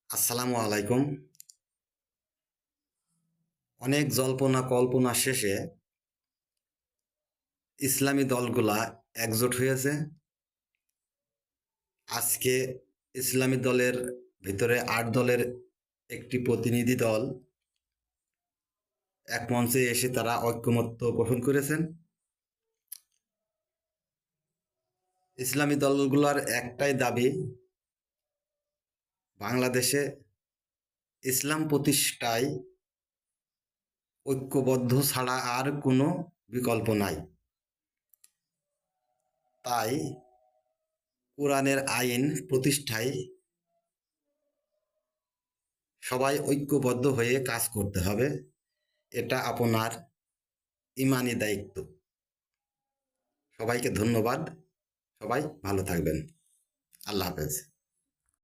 আসসালামু আলাইকুম। অনেক জল্পনা কল্পনা শেষে ইসলামী দলগুলা একজোট হয়েছে। আজকে ইসলামী দলের ভিতরে ৮ দলের একটি প্রতিনিধি দল এক মঞ্চে এসে তারা ঐক্যমত্য পোষণ করেছেন। ইসলামী দলগুলোর একটাই দাবি, বাংলাদেশে ইসলাম প্রতিষ্ঠায় ঐক্যবদ্ধ ছাড়া আর কোনো বিকল্প নাই। তাই কোরআনের আইন প্রতিষ্ঠায় সবাই ঐক্যবদ্ধ হয়ে কাজ করতে হবে। এটা আপনার ইমানি দায়িত্ব। সবাইকে ধন্যবাদ। সবাই ভালো থাকবেন। আল্লাহ হাফেজ।